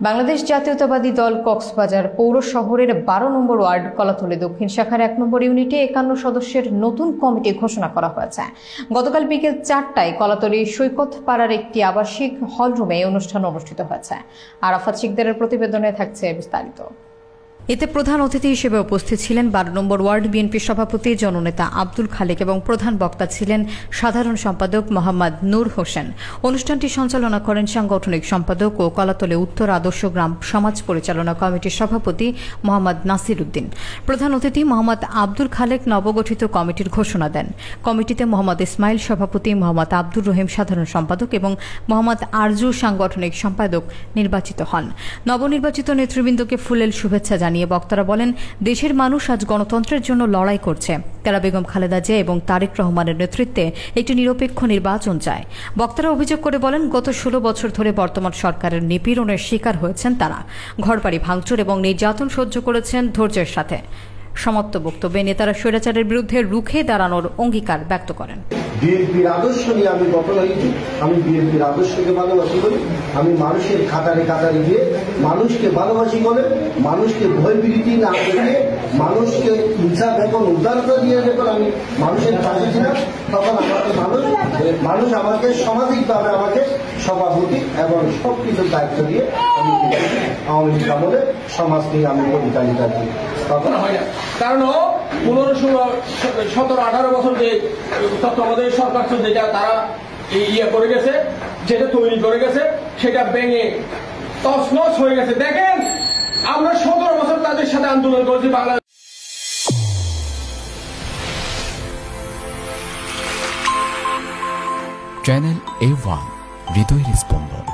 বাংলাদেশ জাতীয়তাবাদী দল কক্সবাজার পৌর শহরের 12 নম্বর ওয়ার্ড কলাতলী দক্ষিণ শাখার 1 নম্বর ইউনিটে 51 সদস্যের নতুন কমিটি ঘোষণা করা হয়েছে। গতকাল বিকেল 4টায় কলাতলী সৈকত পাড়ার একটি আবাসিক হলরুমে অনুষ্ঠান অনুষ্ঠিত হয়েছে। আরাফাত শিকদারের প্রতিবেদনে থাকছে বিস্তারিত। এতে প্রধান অতিথি হিসেবে উপস্থিত ছিলেন 12 নম্বর ওয়ার্ড বিএনপি সভাপতি জননেতা আব্দুল খালেক এবং প্রধান বক্তা ছিলেন সাধারণ সম্পাদক মোহাম্মদ নূর হোসেন। অনুষ্ঠানটি সঞ্চালনা করেন সাংগঠনিক সম্পাদক ও কলাতলী উত্তর আদর্শ গ্রাম সমাজ পরিচালনা কমিটির সভাপতি মোহাম্মদ নাসির উদ্দিন। প্রধান অতিথি মোহাম্মদ আব্দুল খালেক নবগঠিত কমিটির ঘোষণা দেন। কমিটিতে মোহাম্মদ ইসমাইল সভাপতি, মোহাম্মদ আব্দুর রহিম সাধারণ সম্পাদক এবং মোহাম্মদ আরজু সাংগঠনিক সম্পাদক নির্বাচিত হন। নবনির্বাচিত নেতৃবৃন্দকে ফুলেল শুভেচ্ছা জানিয়ে বক্তারা বলেন, দেশের মানুষ আজ গণতন্ত্রের জন্য লড়াই করছে। তারা বেগম খালেদা জিয়া এবং তারেক রহমানের নেতৃত্বে একটি নিরপেক্ষ নির্বাচন চায়। বক্তারা অভিযোগ করে বলেন, গত 16 বছর ধরে বর্তমান সরকারের নিপীড়নের শিকার হয়েছেন তারা। ঘরবাড়ি ভাঙচুর এবং নির্যাতন সহ্য করেছেন ধৈর্যের সাথে। সমাপ্ত বক্তব্যে নেতারা স্বৈরাচারের বিরুদ্ধে রুখে দাঁড়ানোর অঙ্গীকার ব্যক্ত করেন। বিএনপির আদর্শ নিয়ে আমি গঠন হয়েছি। আমি বিএনপির আদর্শকে ভালোবাসি বলে, আমি মানুষের কাতারে কাতারে গিয়ে মানুষকে ভালোবাসি বলে, মানুষকে ভয়ভীতি না করে, মানুষকে ইনসাফ এবং উদারতা দিয়ে যখন আমি মানুষের পাশে ছিলাম, তখন আমাকে মানুষ আমাকে সামাজিকভাবে আমাকে সভাপতি এবং সবকিছুর দায়িত্ব দিয়ে আমি আওয়ামী লীগ আমলে সমাজ নিয়ে আমি পরিচালিত করি। কারণ 15, 16, 17, 18 বছর যে তত্ত্বাবধায়ক সরকার চলছে, যা তারা করে গেছে, যেটা তৈরি করে গেছে, সেটা ভেঙে তছনছ হয়ে গেছে। দেখেন, আমরা 17 বছর তাদের সাথে আন্দোলন করেছি। বাংলাদেশ চ্যানেল A1 হৃদয়ের স্পন্দন।